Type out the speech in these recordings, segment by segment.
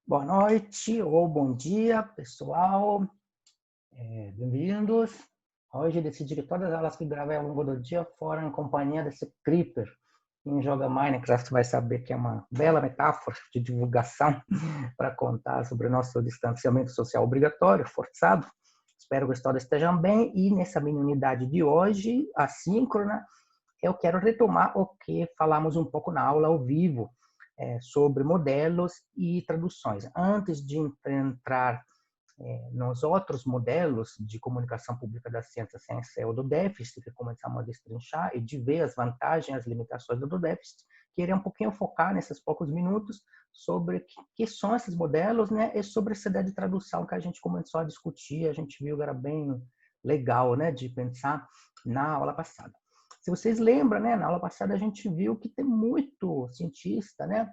Boa noite ou bom dia, pessoal. Bem-vindos. Hoje decidi que todas as aulas que gravei ao longo do dia foram em companhia desse Creeper. Quem joga Minecraft vai saber que é uma bela metáfora de divulgação para contar sobre o nosso distanciamento social obrigatório, forçado. Espero que todos estejam bem e nessa mini unidade de hoje, assíncrona, eu quero retomar o que falamos um pouco na aula ao vivo, sobre modelos e traduções. Antes de entrar nos outros modelos de comunicação pública da ciência sem ser o do déficit, que começamos a destrinchar, e de ver as vantagens e as limitações do déficit, queria um pouquinho focar nesses poucos minutos sobre que são esses modelos, né, e sobre essa ideia de tradução que a gente começou a discutir, a gente viu que era bem legal, né, de pensar na aula passada. Se vocês lembram, né, na aula passada a gente viu que tem muito cientista, né,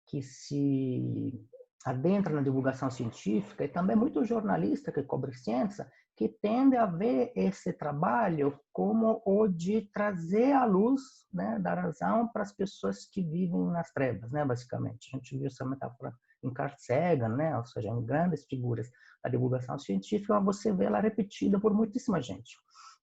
que se adentra na divulgação científica e também muito jornalista que cobre ciência, que tende a ver esse trabalho como o de trazer a luz, né, da razão para as pessoas que vivem nas trevas, né, basicamente. A gente viu essa metáfora em Carl Sagan, né, ou seja, em grandes figuras da divulgação científica, você vê ela repetida por muitíssima gente.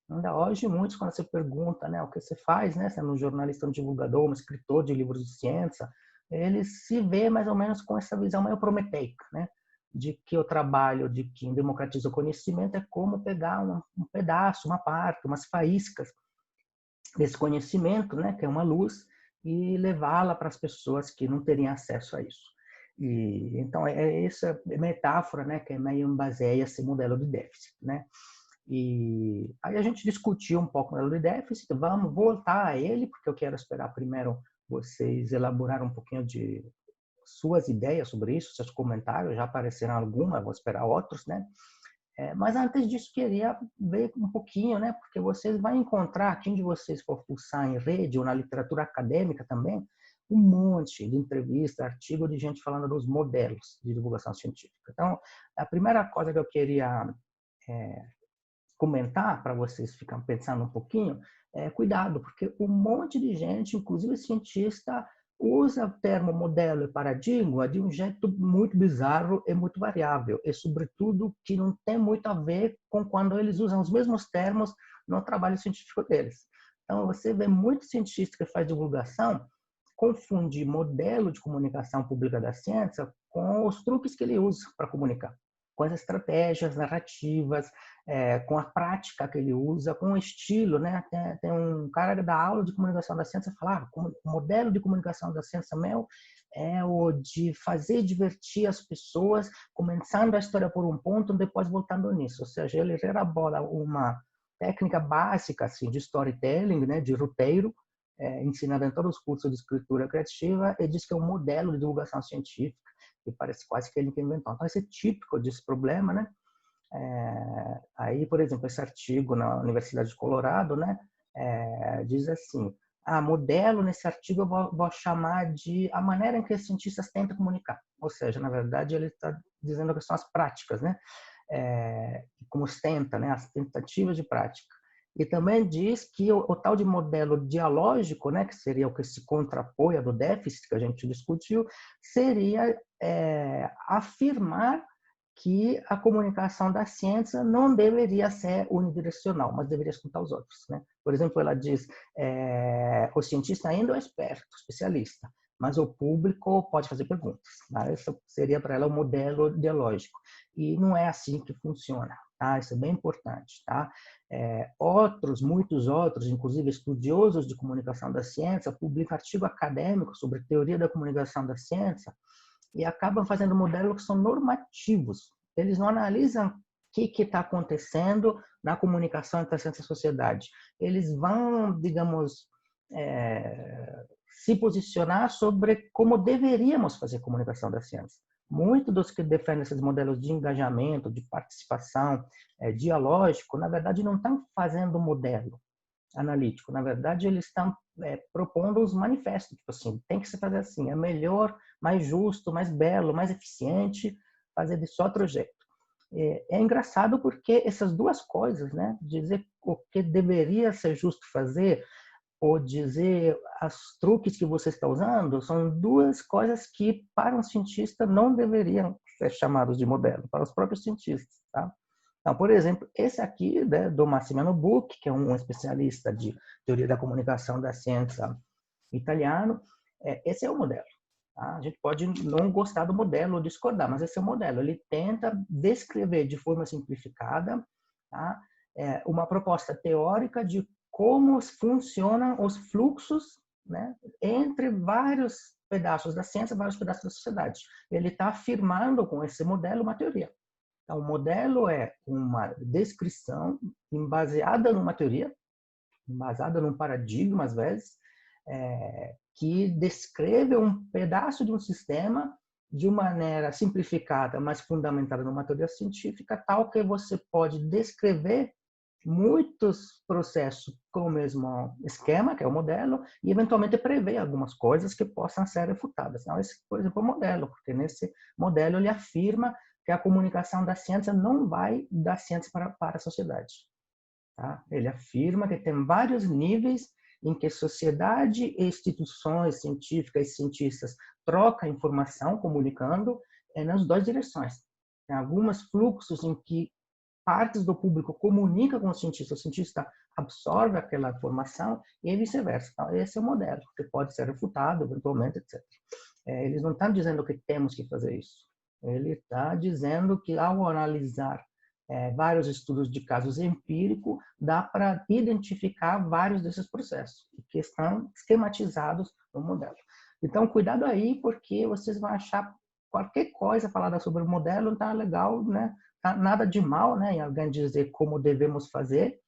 Ainda hoje, muitos, quando você pergunta, né, o que você faz, né, sendo um jornalista, um divulgador, um escritor de livros de ciência, ele se vê mais ou menos com essa visão meio prometeica, né, de que o trabalho de quem democratiza o conhecimento é como pegar um pedaço, uma parte, umas faíscas desse conhecimento, né, que é uma luz, e levá-la para as pessoas que não teriam acesso a isso. E então é essa metáfora, né, que é meio baseia esse modelo de déficit, né? E aí a gente discutiu um pouco o modelo de déficit, vamos voltar a ele, porque eu quero esperar primeiro vocês elaborar um pouquinho de suas ideias sobre isso, seus comentários, já apareceram algumas, vou esperar outros, né? Mas antes disso, queria ver um pouquinho, né? Porque vocês vão encontrar, quem de vocês for pulsar em rede ou na literatura acadêmica também, um monte de entrevista, artigo de gente falando dos modelos de divulgação científica. Então, a primeira coisa que eu queria comentar para vocês ficarem pensando um pouquinho, cuidado, porque um monte de gente, inclusive cientista, usa o termo modelo e paradigma de um jeito muito bizarro e muito variável, e sobretudo que não tem muito a ver com quando eles usam os mesmos termos no trabalho científico deles. Então, você vê muito cientista que faz divulgação confundir modelo de comunicação pública da ciência com os truques que ele usa para comunicar, com as estratégias narrativas, com a prática que ele usa, com o estilo, né? Tem um cara da aula de comunicação da ciência que fala, o modelo de comunicação da ciência meu é o de fazer divertir as pessoas, começando a história por um ponto, depois voltando nisso. Ou seja, ele elabora uma técnica básica assim de storytelling, né, de roteiro, ensinada em todos os cursos de escritura criativa, e diz que é um modelo de divulgação científica, e parece quase que ele que inventou. Então, esse é típico desse problema, né? Aí, por exemplo, esse artigo na Universidade de Colorado, né, diz assim, modelo nesse artigo eu vou chamar de a maneira em que os cientistas tentam comunicar. Ou seja, na verdade, ele está dizendo que são as práticas, né? Como se tenta, né? As tentativas de prática. E também diz que o tal de modelo dialógico, né, que seria o que se contrapõe do déficit que a gente discutiu, seria afirmar que a comunicação da ciência não deveria ser unidirecional, mas deveria escutar os outros, né? Por exemplo, ela diz, o cientista ainda é esperto, especialista, mas o público pode fazer perguntas. Tá? Esse seria para ela o modelo dialógico. E não é assim que funciona. Tá? Isso é bem importante. Tá? Muitos outros, inclusive estudiosos de comunicação da ciência, publicam artigo acadêmico sobre teoria da comunicação da ciência e acabam fazendo modelos que são normativos. Eles não analisam o que está acontecendo na comunicação entre a ciência e a sociedade. Eles vão, digamos, se posicionar sobre como deveríamos fazer comunicação da ciência. Muitos dos que defendem esses modelos de engajamento, de participação, dialógico, na verdade, não estão fazendo modelo analítico. Na verdade, eles estão propondo os manifestos, tipo assim, tem que se fazer assim, é melhor, mais justo, mais belo, mais eficiente, fazer desse outro jeito. É engraçado porque essas duas coisas, né, dizer o que deveria ser justo fazer, ou dizer os truques que você está usando são duas coisas que, para um cientista, não deveriam ser chamados de modelo, para os próprios cientistas. Tá? Então, por exemplo, esse aqui, né, do Massimiliano Bucchi, que é um especialista de teoria da comunicação da ciência italiano, esse é o modelo. Tá? A gente pode não gostar do modelo ou discordar, mas esse é o modelo. Ele tenta descrever de forma simplificada, tá? Uma proposta teórica de como funcionam os fluxos, né, entre vários pedaços da ciência, vários pedaços da sociedade. Ele está afirmando com esse modelo uma teoria. Então, o modelo é uma descrição baseada numa teoria, baseada num paradigma, às vezes, que descreve um pedaço de um sistema de maneira simplificada, mas fundamentada numa teoria científica, tal que você pode descrever muitos processos com o mesmo esquema, que é o modelo, e eventualmente prever algumas coisas que possam ser refutadas. Então, esse, por exemplo, é o modelo, porque nesse modelo ele afirma que a comunicação da ciência não vai da ciência para a sociedade. Tá? Ele afirma que tem vários níveis em que sociedade e instituições científicas e cientistas trocam informação, comunicando nas duas direções. Tem alguns fluxos em que partes do público comunicam com o cientista absorve aquela informação e vice-versa. Então, esse é o modelo, que pode ser refutado, eventualmente, etc. Eles não estão dizendo que temos que fazer isso. Ele está dizendo que, ao analisar vários estudos de casos empíricos, dá para identificar vários desses processos, que estão esquematizados no modelo. Então, cuidado aí, porque vocês vão achar qualquer coisa falada sobre o modelo, não está legal, né? Nada de mal, né, em alguém dizer como devemos fazer,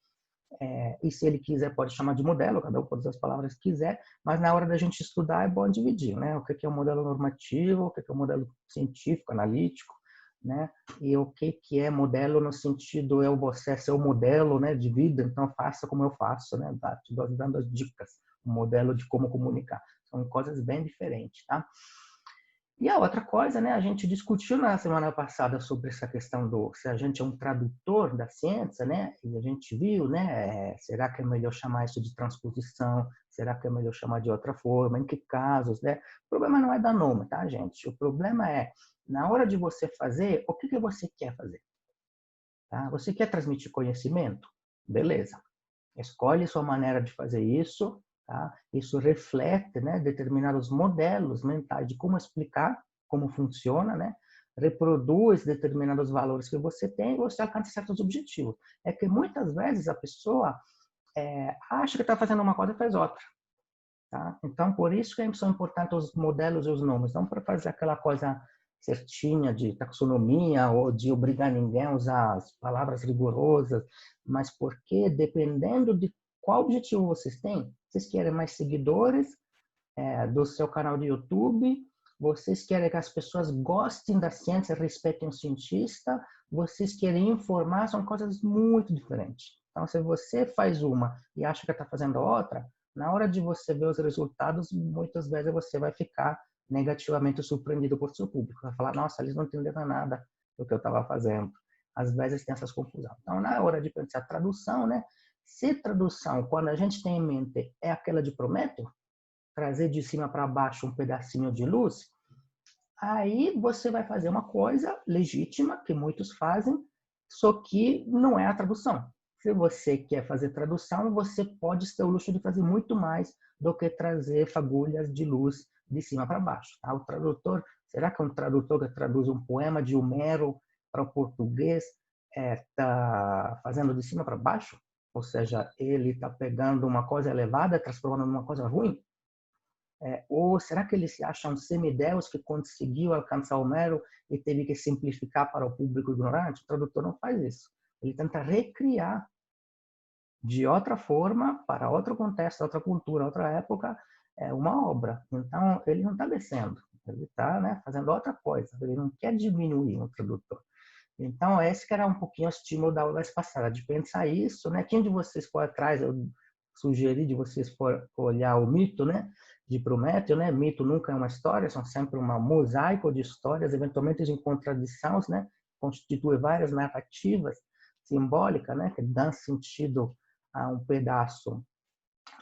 e se ele quiser pode chamar de modelo, cada um pode usar as palavras que quiser, mas na hora da gente estudar é bom dividir, né, o que é o modelo normativo, o que é o modelo científico, analítico, né, e o que é modelo no sentido você é seu modelo, né, de vida, então faça como eu faço, né, te dando as dicas, o modelo de como comunicar, são coisas bem diferentes, tá? E a outra coisa, né, a gente discutiu na semana passada sobre essa questão do se a gente é um tradutor da ciência, né, e a gente viu, né, será que é melhor chamar isso de transposição? Será que é melhor chamar de outra forma? Em que casos, né? O problema não é dar nome, tá, gente? O problema é, na hora de você fazer, o que você quer fazer? Tá? Você quer transmitir conhecimento? Beleza. Escolhe sua maneira de fazer isso. Tá? Isso reflete, né, determinados modelos mentais de como explicar como funciona, né? Reproduz determinados valores que você tem e você alcança certos objetivos. É que muitas vezes a pessoa acha que está fazendo uma coisa e faz outra. Tá? Então, por isso que são importantes os modelos e os nomes, não para fazer aquela coisa certinha de taxonomia ou de obrigar ninguém a usar as palavras rigorosas, mas porque, dependendo de qual objetivo vocês têm, vocês querem mais seguidores do seu canal de YouTube, vocês querem que as pessoas gostem da ciência, respeitem o cientista, vocês querem informar, são coisas muito diferentes. Então, se você faz uma e acha que está fazendo outra, na hora de você ver os resultados, muitas vezes você vai ficar negativamente surpreendido por seu público. Vai falar, nossa, eles não entenderam nada do que eu estava fazendo. Às vezes tem essas confusões. Então, na hora de pensar tradução, né? Se tradução, quando a gente tem em mente, é aquela de Prométeo, trazer de cima para baixo um pedacinho de luz, aí você vai fazer uma coisa legítima, que muitos fazem, só que não é a tradução. Se você quer fazer tradução, você pode ter o luxo de fazer muito mais do que trazer fagulhas de luz de cima para baixo. Tá? O tradutor, será que um tradutor que traduz um poema de Homero para o português está fazendo de cima para baixo? Ou seja, ele está pegando uma coisa elevada, transformando numa coisa ruim? Ou será que ele se acha um semideus que conseguiu alcançar Homero e teve que simplificar para o público ignorante? O tradutor não faz isso. Ele tenta recriar de outra forma, para outro contexto, outra cultura, outra época, uma obra. Então, ele não está descendo, ele está, né, fazendo outra coisa. Ele não quer diminuir o tradutor. Então, esse que era um pouquinho o estímulo da aula passada, de pensar isso, né? Quem de vocês for atrás, eu sugeri de vocês for olhar o mito, né? De Prométeo, né? Mito nunca é uma história, são sempre um mosaico de histórias, eventualmente em contradições, né? Constitui várias narrativas simbólicas, né? Que dão sentido a um pedaço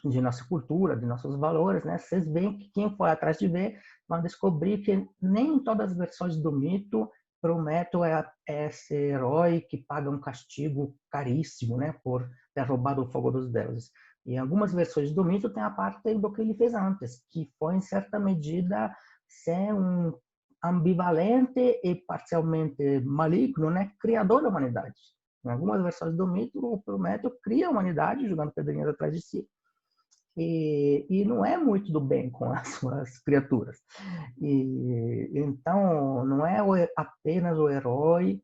de nossa cultura, de nossos valores, né? Vocês veem que quem for atrás de ver vão descobrir que nem em todas as versões do mito Prometo é esse herói que paga um castigo caríssimo, né, por ter roubado o fogo dos deuses. E em algumas versões do mito tem a parte do que ele fez antes, que foi em certa medida ser um ambivalente e parcialmente maligno, né, criador da humanidade. Em algumas versões do mito, o Prometeu cria a humanidade jogando pedrinhas atrás de si. E não é muito do bem com as suas criaturas. E então não é apenas o herói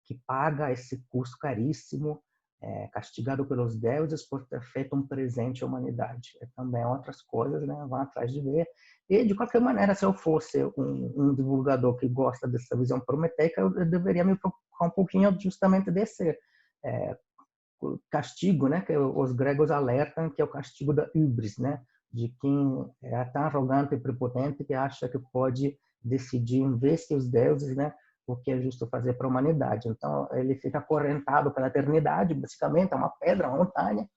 que paga esse custo caríssimo, castigado pelos deuses por ter feito um presente à humanidade. É também outras coisas, né? Vão atrás de ver. E de qualquer maneira, se eu fosse um divulgador que gosta dessa visão prometeica, eu deveria me preocupar um pouquinho justamente desse castigo, né, que os gregos alertam que é o castigo da hubris, né, de quem é tão arrogante e prepotente que acha que pode decidir em vez que os deuses, né, o que é justo fazer para a humanidade. Então ele fica acorrentado pela eternidade, basicamente é uma pedra, uma montanha,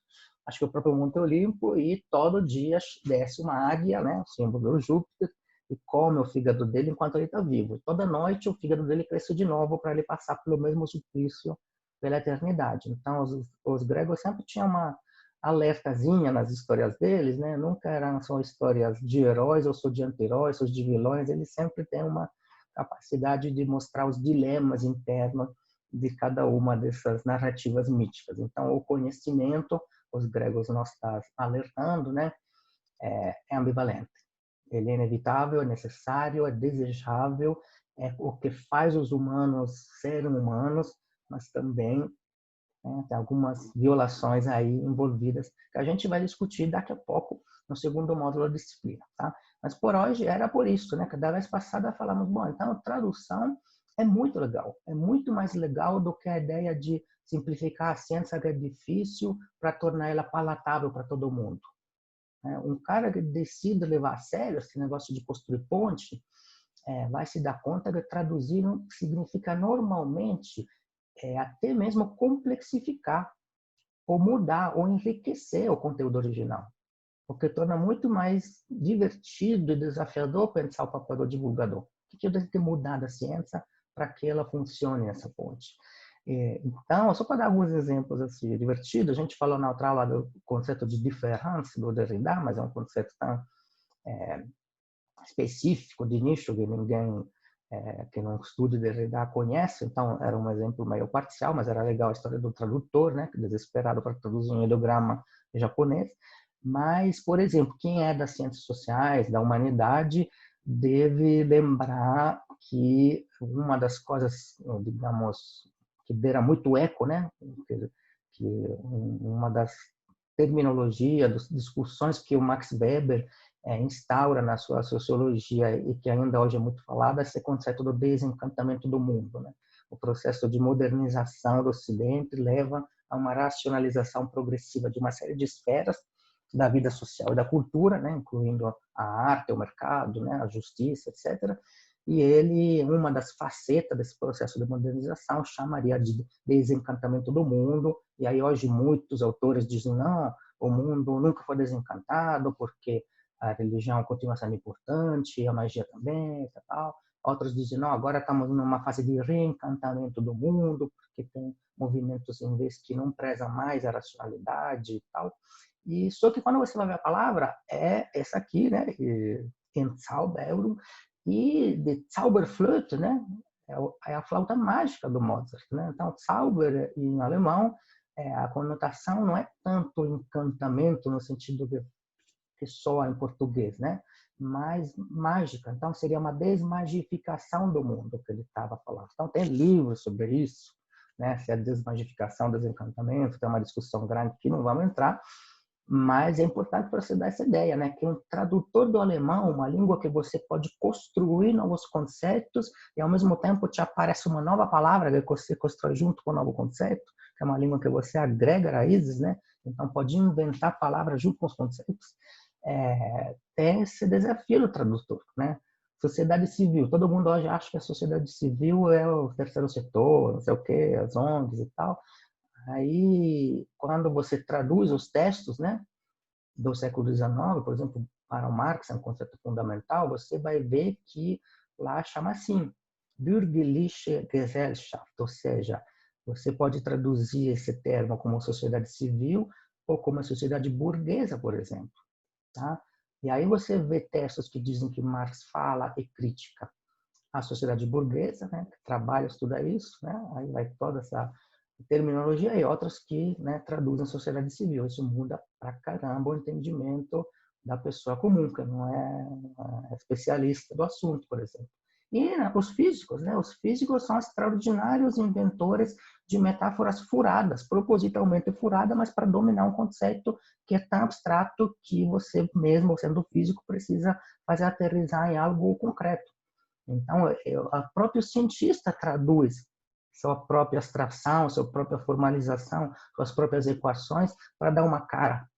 acho que o próprio Monte Olimpo, e todo dia desce uma águia, né, o símbolo do Júpiter, e come o fígado dele enquanto ele está vivo. Toda noite o fígado dele cresce de novo para ele passar pelo mesmo suplício pela eternidade. Então, os gregos sempre tinham uma alertazinha nas histórias deles, né? Nunca eram só histórias de heróis ou só de anti-heróis, ou de vilões. Eles sempre têm uma capacidade de mostrar os dilemas internos de cada uma dessas narrativas míticas. Então, o conhecimento, os gregos nos estão alertando, né? É ambivalente. Ele é inevitável, é necessário, é desejável, é o que faz os humanos serem humanos, mas também, né, tem algumas violações aí envolvidas que a gente vai discutir daqui a pouco no segundo módulo da disciplina, tá? Mas por hoje era por isso, né? Cada vez passada falamos, bom, então a tradução é muito legal, é muito mais legal do que a ideia de simplificar a ciência que é difícil para tornar ela palatável para todo mundo. Um cara que decide levar a sério esse negócio de construir ponte, vai se dar conta que traduzir significa normalmente até mesmo complexificar, ou mudar, ou enriquecer o conteúdo original. Porque torna muito mais divertido e desafiador pensar o papel do divulgador. O que eu tenho que mudar da ciência para que ela funcione, essa ponte? Então, só para dar alguns exemplos assim, divertidos, a gente falou na outra aula do conceito de diferença do Derrida, mas é um conceito tão específico, de nicho, que ninguém que não estuda Derrida conhece, então era um exemplo meio parcial, mas era legal a história do tradutor, né, que desesperado para traduzir um ideograma japonês. Mas, por exemplo, quem é das ciências sociais, da humanidade, deve lembrar que uma das coisas, digamos, que dera muito eco, né, que uma das terminologias, das discussões que o Max Weber instaura na sua sociologia e que ainda hoje é muito falada, esse conceito do desencantamento do mundo, né? O processo de modernização do Ocidente leva a uma racionalização progressiva de uma série de esferas da vida social e da cultura, né? Incluindo a arte, o mercado, né? A justiça, etc. E ele, uma das facetas desse processo de modernização, chamaria de desencantamento do mundo. E aí hoje muitos autores dizem, não, o mundo nunca foi desencantado porque a religião continua sendo importante, a magia também, tal. Outros dizem, não, agora estamos numa fase de reencantamento do mundo, porque tem movimentos em vez que não prezam mais a racionalidade e tal. E só que quando você vai ver a palavra, é essa aqui, né? Entzauberung, e de Zauberflöte, né? É a flauta mágica do Mozart, né? Então, Zauber em alemão, a conotação não é tanto encantamento no sentido que soa em português, né? Mas mágica. Então, seria uma desmagificação do mundo que ele estava falando. Então, tem livros sobre isso, né? Se é desmagificação, desencantamento, tem uma discussão grande que não vamos entrar, mas é importante para você dar essa ideia, né? Que um tradutor do alemão, uma língua que você pode construir novos conceitos e ao mesmo tempo te aparece uma nova palavra que você constrói junto com o novo conceito, que é uma língua que você agrega raízes, né? Então pode inventar palavras junto com os conceitos. Tem esse desafio do tradutor, né? Sociedade civil, todo mundo hoje acha que a sociedade civil é o terceiro setor, não sei o quê, as ONGs e tal. Aí, quando você traduz os textos, né, do século XIX, por exemplo, para o Marx, é um conceito fundamental, você vai ver que lá chama assim, Bürgerliche Gesellschaft, ou seja, você pode traduzir esse termo como sociedade civil ou como sociedade burguesa, por exemplo. Tá? E aí você vê textos que dizem que Marx fala e critica a sociedade burguesa, né, que trabalha, estuda isso, né, aí vai toda essa terminologia, e outras que, né, traduzem a sociedade civil. Isso muda pra caramba o entendimento da pessoa comum, que não é especialista do assunto, por exemplo. E né, os físicos são extraordinários inventores de metáforas furadas, propositalmente furadas, mas para dominar um conceito que é tão abstrato que você mesmo, sendo físico, precisa fazer aterrissar em algo concreto. Então, o próprio cientista traduz sua própria abstração, sua própria formalização, suas próprias equações para dar uma cara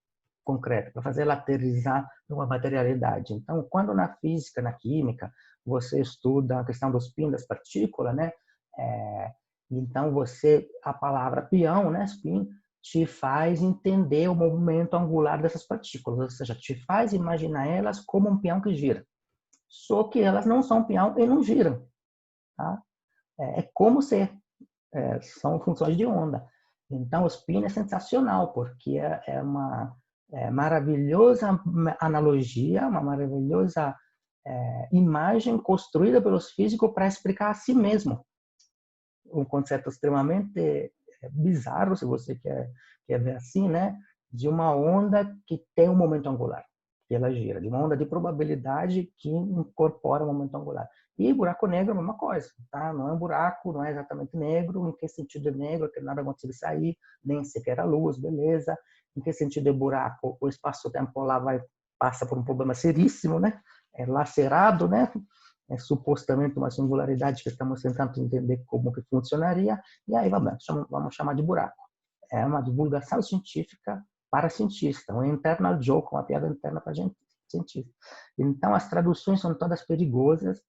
concreta, para fazer ela aterrissar numa materialidade. Então, quando na física, na química, você estuda a questão do spin das partículas, né? Então, a palavra peão, né, spin, te faz entender o movimento angular dessas partículas, ou seja, te faz imaginar elas como um peão que gira. Só que elas não são peão e não giram. Tá? Como ser, são funções de onda. Então, o spin é sensacional, porque é uma maravilhosa analogia, uma maravilhosa imagem construída pelos físicos para explicar a si mesmo. Um conceito extremamente bizarro, se você quer ver assim, né? De uma onda que tem um momento angular, que ela gira, de uma onda de probabilidade que incorpora o momento angular. E buraco negro é a mesma coisa, tá? Não é um buraco, não é exatamente negro. Em que sentido é negro? Que nada consegue sair, nem sequer a luz, beleza. Em que sentido é buraco? O espaço-tempo lá passa por um problema seríssimo, né? É lacerado, né? É supostamente uma singularidade que estamos tentando entender como que funcionaria, e aí vamos chamar de buraco. É uma divulgação científica para cientista, um internal joke, uma piada interna para gente cientista. Então, as traduções são todas perigosas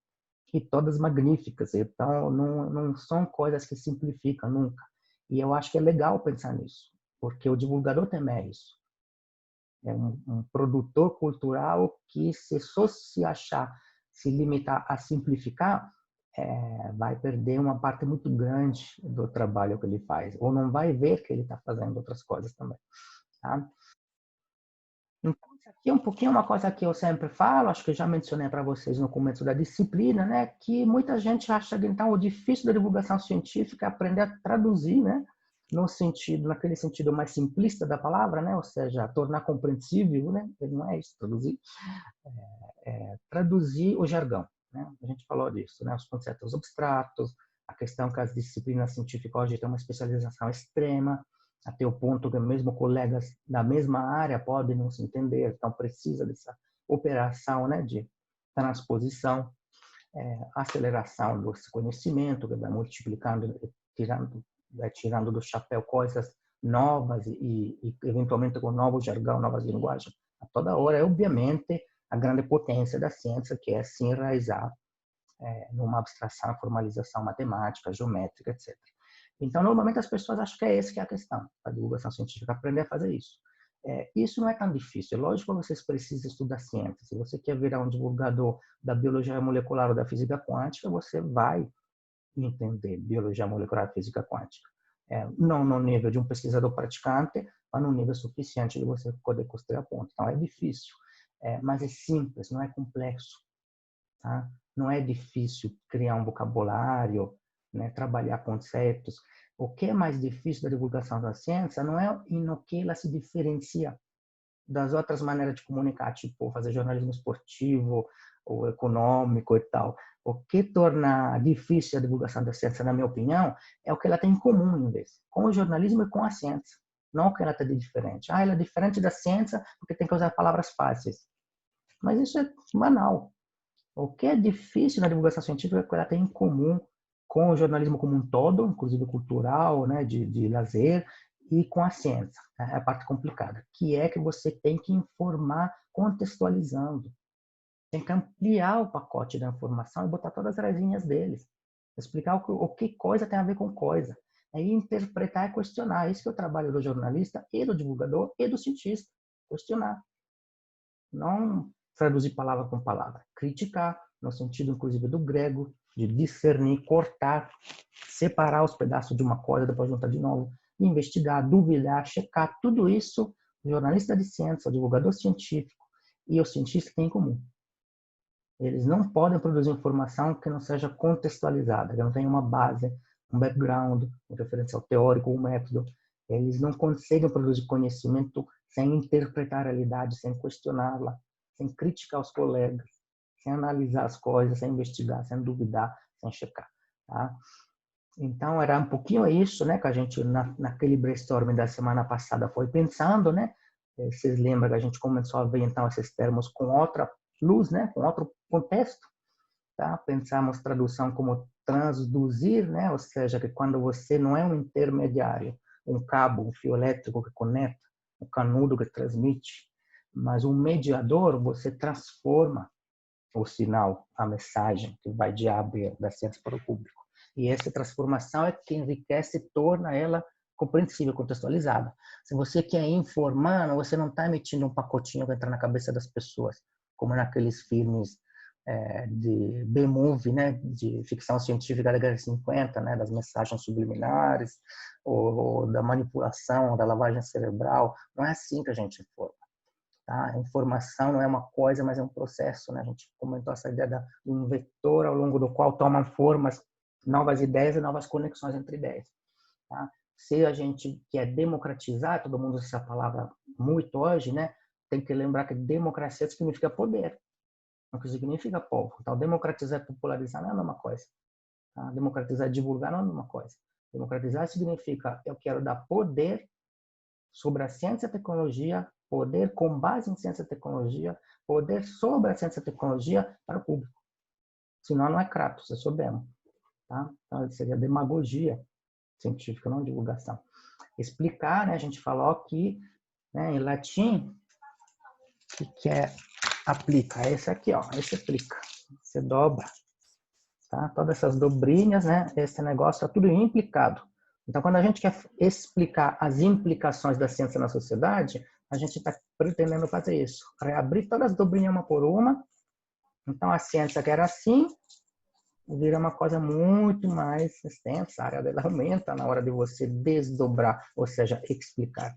e todas magníficas, então não são coisas que simplificam nunca. E eu acho que é legal pensar nisso, porque o divulgador também é isso. É um produtor cultural que, se só se achar, se limitar a simplificar, vai perder uma parte muito grande do trabalho que ele faz, ou não vai ver que ele está fazendo outras coisas também. Tá? Então, isso aqui é um pouquinho uma coisa que eu sempre falo, acho que eu já mencionei para vocês no começo da disciplina, né, que muita gente acha que então o difícil da divulgação científica é aprender a traduzir, né, naquele sentido mais simplista da palavra, né, ou seja, tornar compreensível, né, não é isso, traduzir o jargão, né, a gente falou disso, né, os conceitos abstratos, a questão que as disciplinas científicas hoje têm uma especialização extrema, até o ponto que mesmo colegas da mesma área podem não se entender, então precisa dessa operação, né, de transposição, aceleração do conhecimento, que vai multiplicando, tirando do chapéu coisas novas e eventualmente com novo jargão, novas linguagens a toda hora. É, obviamente, a grande potência da ciência, que é se enraizar numa abstração, formalização matemática, geométrica, etc. Então, normalmente as pessoas acham que é essa que é a questão, a divulgação científica, aprender a fazer isso. Isso não é tão difícil. É lógico que vocês precisam estudar ciência. Se você quer virar um divulgador da biologia molecular ou da física quântica, você vai entender biologia molecular e física quântica. Não no nível de um pesquisador praticante, mas no nível suficiente de você poder construir a ponte. Então, é difícil, mas é simples, não é complexo. Tá? Não é difícil criar um vocabulário, né, trabalhar conceitos. O que é mais difícil da divulgação da ciência não é no que ela se diferencia das outras maneiras de comunicar, tipo fazer jornalismo esportivo ou econômico e tal. O que torna difícil a divulgação da ciência, na minha opinião, é o que ela tem em comum, em vez, com o jornalismo e com a ciência. Não o que ela tem de diferente. Ela é diferente da ciência porque tem que usar palavras fáceis. Mas isso é banal. O que é difícil na divulgação científica é que ela tem em comum com o jornalismo como um todo, inclusive cultural, né, de lazer, e com a ciência. É a parte complicada, que é que você tem que informar contextualizando. Tem que ampliar o pacote da informação e botar todas as rasinhas deles. Explicar o que coisa tem a ver com coisa. Aí interpretar e questionar. Isso que é o trabalho do jornalista e do divulgador e do cientista. Questionar. Não traduzir palavra com palavra. Criticar, no sentido, inclusive, do grego, de discernir, cortar, separar os pedaços de uma coisa, depois juntar de novo, investigar, duvidar, checar. Tudo isso, o jornalista de ciência, o divulgador científico e o cientista têm em comum. Eles não podem produzir informação que não seja contextualizada, que não tenha uma base, um background, um referencial teórico, um método. Eles não conseguem produzir conhecimento sem interpretar a realidade, sem questioná-la, sem criticar os colegas, sem analisar as coisas, sem investigar, sem duvidar, sem checar. Tá? Então, era um pouquinho isso, né, que a gente, naquele brainstorming da semana passada, foi pensando, né? Vocês lembram que a gente começou a ver, então, esses termos com outra luz, né, com outro contexto, tá? Pensamos tradução como transduzir, né, ou seja, que quando você não é um intermediário, um cabo, um fio elétrico que conecta, um canudo que transmite, mas um mediador, você transforma o sinal, a mensagem que vai de A a B da ciência para o público. E essa transformação é que enriquece e torna ela compreensível, contextualizada. Se você quer informar, você não está emitindo um pacotinho que entra na cabeça das pessoas, como naqueles filmes de B-movie, né, de ficção científica da década de 50, né, das mensagens subliminares, ou da manipulação, da lavagem cerebral. Não é assim que a gente informa. Tá? A informação não é uma coisa, mas é um processo. Né? A gente comentou essa ideia de um vetor ao longo do qual tomam formas novas ideias e novas conexões entre ideias. Tá? Se a gente quer democratizar, todo mundo usa essa palavra muito hoje, né? Tem que lembrar que democracia significa poder, não significa povo. Então, democratizar e popularizar não é a mesma coisa. Tá? Democratizar e divulgar não é a mesma coisa. Democratizar significa eu quero dar poder sobre a ciência e a tecnologia, poder com base em ciência e tecnologia, poder sobre a ciência e tecnologia para o público. Senão não é Kratos, é Sodemo. Tá? Então, seria demagogia científica, não divulgação. Explicar, né? A gente falou que, né, em latim, o que é aplica? Esse aqui, ó, esse aplica. Você dobra, tá? Todas essas dobrinhas, né? Esse negócio é tudo implicado. Então, quando a gente quer explicar as implicações da ciência na sociedade, a gente está pretendendo fazer isso. Reabrir todas as dobrinhas uma por uma. Então, a ciência que era assim, vira uma coisa muito mais extensa. A área dela aumenta na hora de você desdobrar, ou seja, explicar.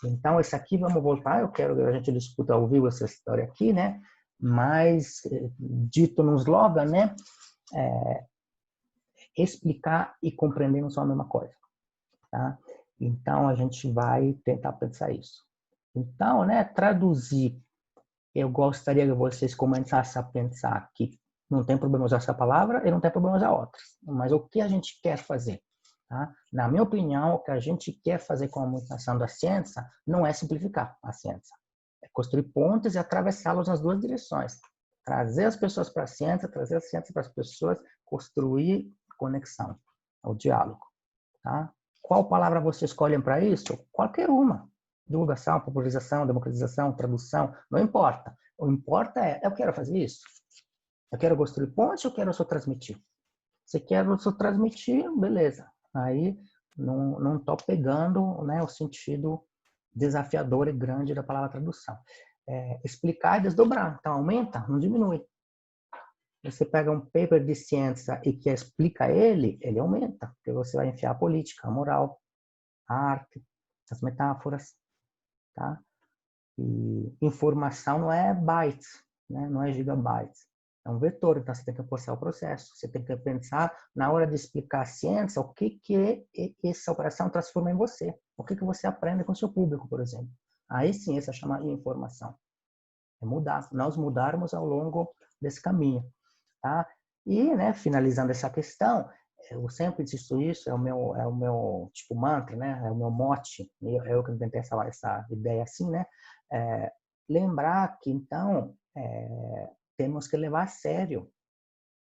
Então, esse aqui, vamos voltar. Eu quero que a gente discuta ao vivo essa história aqui, né? Mas, dito no slogan, né? Explicar e compreender não são a mesma coisa. Tá? Então, a gente vai tentar pensar isso. Então, né, traduzir, eu gostaria que vocês começassem a pensar que não tem problema usar essa palavra e não tem problema usar outras. Mas o que a gente quer fazer? Tá? Na minha opinião, o que a gente quer fazer com a comunicação da ciência não é simplificar a ciência. É construir pontes e atravessá-los nas duas direções. Trazer as pessoas para a ciência, trazer a ciência para as pessoas, construir conexão, o diálogo. Tá? Qual palavra vocês escolhem para isso? Qualquer uma. Divulgação, popularização, democratização, tradução, não importa. O que importa é, eu quero fazer isso. Eu quero construir ponte ou eu quero só transmitir? Se quero só transmitir, beleza. Aí não estou pegando, né, o sentido desafiador e grande da palavra tradução. Explicar e desdobrar. Então, aumenta, não diminui. Você pega um paper de ciência e que explica ele aumenta, porque você vai enfiar a política, a moral, a arte, as metáforas, tá? E informação não é bytes, né? Não é gigabytes, é um vetor, então você tem que processar o processo, você tem que pensar na hora de explicar a ciência, o que essa operação transforma em você, o que você aprende com o seu público, por exemplo. Aí sim, essa chama de informação. É mudar, nós mudarmos ao longo desse caminho. Tá? E, né, finalizando essa questão, eu sempre insisto isso, é o meu tipo mantra, né? É o meu mote, eu que inventei essa ideia assim, né? Lembrar que, então, temos que levar a sério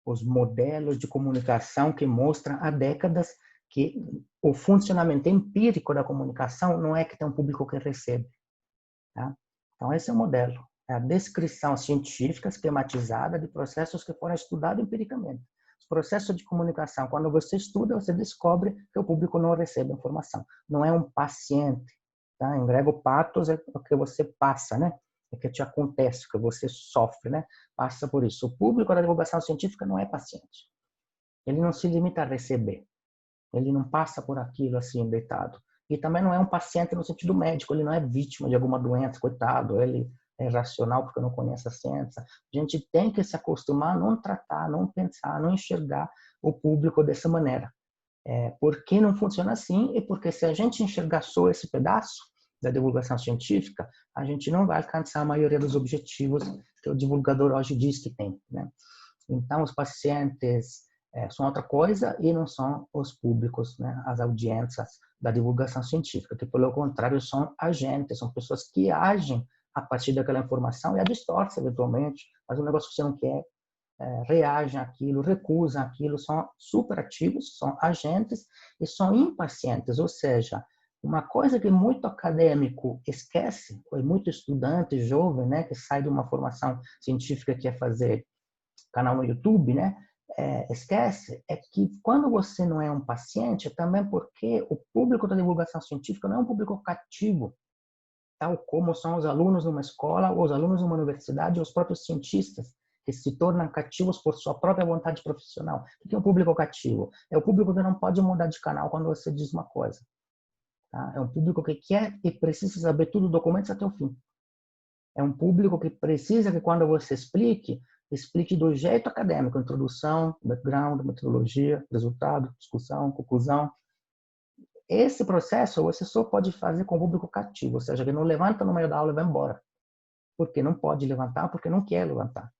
os modelos de comunicação que mostram há décadas que o funcionamento empírico da comunicação não é que tem um público que recebe. Tá? Então, esse é o modelo. É a descrição científica esquematizada de processos que foram estudados empiricamente. Os processos de comunicação, quando você estuda, você descobre que o público não recebe informação. Não é um paciente. Tá? Em grego, patos é o que você passa, né? é que te acontece, que você sofre, né? Passa por isso. O público da divulgação científica não é paciente. Ele não se limita a receber. Ele não passa por aquilo assim, deitado. E também não é um paciente no sentido médico. Ele não é vítima de alguma doença, coitado. Ele é racional porque não conhece a ciência. A gente tem que se acostumar a não tratar, não pensar, não enxergar o público dessa maneira. Por que não funciona assim? E porque se a gente enxergar só esse pedaço da divulgação científica, a gente não vai alcançar a maioria dos objetivos que o divulgador hoje diz que tem, né? Então, os pacientes são outra coisa e não são os públicos, né? As audiências da divulgação científica, que, pelo contrário, são agentes, são pessoas que agem a partir daquela informação e a distorcem eventualmente, faz um negócio que você não quer, reagem àquilo, recusam aquilo, são superativos, são agentes e são impacientes, ou seja, uma coisa que muito acadêmico esquece, ou muito estudante jovem, né, que sai de uma formação científica que quer fazer canal no YouTube, né, esquece, é que quando você não é um paciente, é também porque o público da divulgação científica não é um público cativo, tal como são os alunos numa escola, ou os alunos numa universidade, ou os próprios cientistas, que se tornam cativos por sua própria vontade profissional. O que é um público cativo? É o público que não pode mudar de canal quando você diz uma coisa. Tá? É um público que quer e precisa saber tudo dos documentos até o fim. É um público que precisa que quando você explique do jeito acadêmico, introdução, background, metodologia, resultado, discussão, conclusão. Esse processo você só pode fazer com o público cativo, ou seja, que não levanta no meio da aula e vai embora. Porque não pode levantar, porque não quer levantar.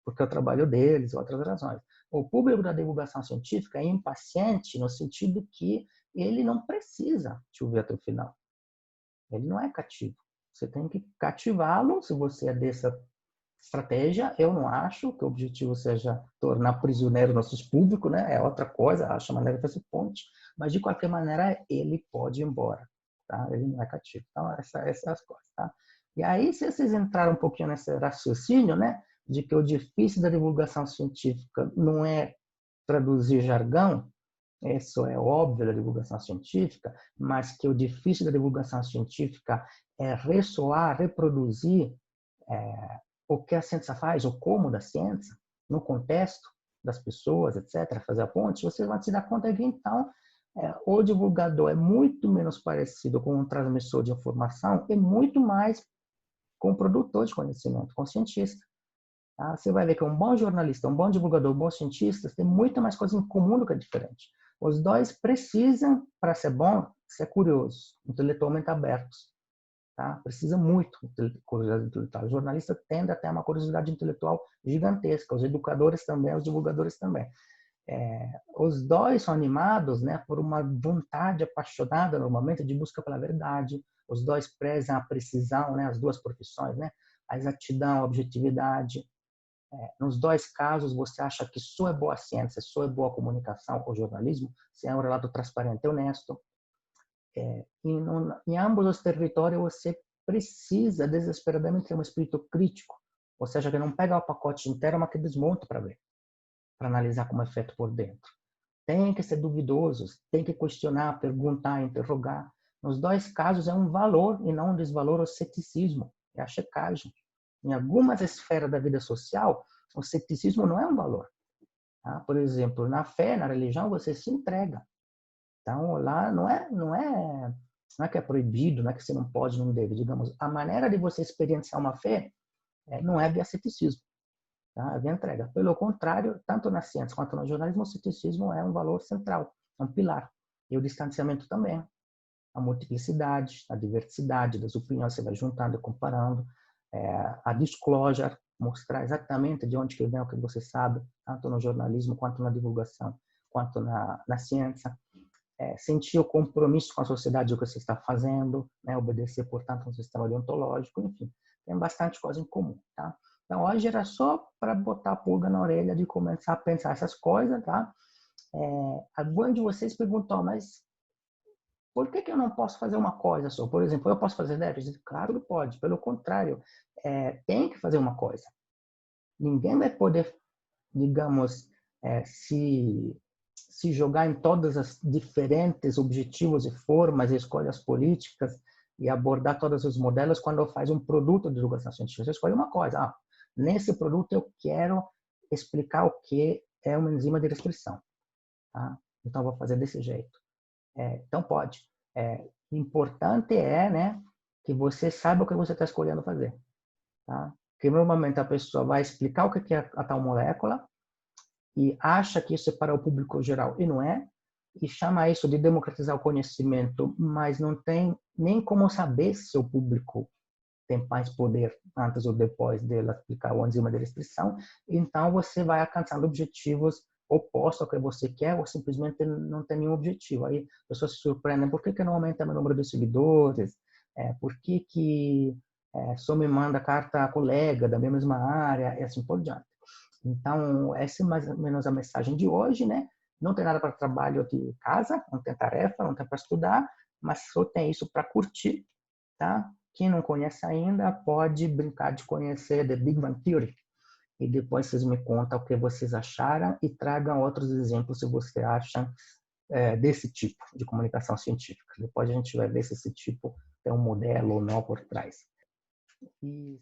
Porque é o trabalho deles, outras razões. O público da divulgação científica é impaciente no sentido que ele não precisa te ouvir até o final. Ele não é cativo. Você tem que cativá-lo, se você é dessa estratégia. Eu não acho que o objetivo seja tornar prisioneiro nossos públicos, né? É outra coisa, acho a maneira de fazer ponte. Mas, de qualquer maneira, ele pode ir embora. Tá? Ele não é cativo. Então, essas são as coisas. Tá? E aí, se vocês entraram um pouquinho nesse raciocínio, né? De que o difícil da divulgação científica não é traduzir jargão, isso é óbvio da divulgação científica, mas que o difícil da divulgação científica é ressoar, reproduzir o que a ciência faz, ou como da ciência, no contexto das pessoas, etc., fazer a ponte, você vai se dar conta que, então, o divulgador é muito menos parecido com um transmissor de informação e muito mais com um produtor de conhecimento, com um cientista. Tá? Você vai ver que um bom jornalista, um bom divulgador, um bom cientista, tem muito mais coisa em comum do que é diferente. Os dois precisam, para ser bom, ser curiosos, intelectualmente abertos. Tá? Precisa muito de curiosidade intelectual. O jornalista tende a ter uma curiosidade intelectual gigantesca. Os educadores também, os divulgadores também. Os dois são animados, né, por uma vontade apaixonada, normalmente, de busca pela verdade. Os dois prezam a precisão, né, as duas profissões, né, a exatidão, a objetividade. Nos dois casos, você acha que só é boa ciência, só é boa comunicação ou jornalismo, se é um relato transparente e honesto. Em ambos os territórios, você precisa desesperadamente ter um espírito crítico, ou seja, que não pega o pacote inteiro, mas que desmonta para ver, para analisar como é feito por dentro. Tem que ser duvidosos, tem que questionar, perguntar, interrogar. Nos dois casos, é um valor e não um desvalor o ceticismo, é a checagem. Em algumas esferas da vida social, o ceticismo não é um valor. Tá? Por exemplo, na fé, na religião, você se entrega. Então, lá não é que é proibido, não é que você não pode, não deve. Digamos, a maneira de você experienciar uma fé não é via ceticismo, tá? É via entrega. Pelo contrário, tanto na ciência quanto no jornalismo, o ceticismo é um valor central, é um pilar. E o distanciamento também. A multiplicidade, a diversidade das opiniões, você vai juntando e comparando. A disclosure, mostrar exatamente de onde que vem o que você sabe, tanto no jornalismo, quanto na divulgação, quanto na ciência. Sentir o compromisso com a sociedade, o que você está fazendo, né? Obedecer, portanto, um sistema deontológico, enfim, tem bastante coisa em comum, tá? Então, hoje era só para botar a pulga na orelha de começar a pensar essas coisas, tá? Algum de vocês perguntou, mas por que eu não posso fazer uma coisa só? Por exemplo, eu posso fazer déficit? Claro que pode, pelo contrário, tem que fazer uma coisa. Ninguém vai poder, digamos, se jogar em todas as diferentes objetivos e formas e escolhas políticas e abordar todos os modelos quando faz um produto de divulgação científica. Você escolhe uma coisa, nesse produto eu quero explicar o que é uma enzima de restrição. Tá? Então, eu vou fazer desse jeito. Então, pode. Importante né, que você saiba o que você está escolhendo fazer. Tá? Porque, normalmente, a pessoa vai explicar o que é a tal molécula e acha que isso é para o público geral, e não é, e chama isso de democratizar o conhecimento, mas não tem nem como saber se o público tem mais poder antes ou depois dele aplicar o enzima de restrição. Então, você vai alcançando objetivos opostos ao que você quer ou simplesmente não tem nenhum objetivo. Aí, as pessoas se surpreendem. Por que não aumenta o número de seguidores? Por que só me manda carta a colega da mesma área? E assim por diante. Então, essa é mais ou menos a mensagem de hoje, né? Não tem nada para trabalho de casa, não tem tarefa, não tem para estudar, mas só tem isso para curtir, tá? Quem não conhece ainda pode brincar de conhecer The Big Bang Theory. E depois vocês me contam o que vocês acharam e tragam outros exemplos se você acha desse tipo de comunicação científica. Depois a gente vai ver se esse tipo tem um modelo ou não por trás. E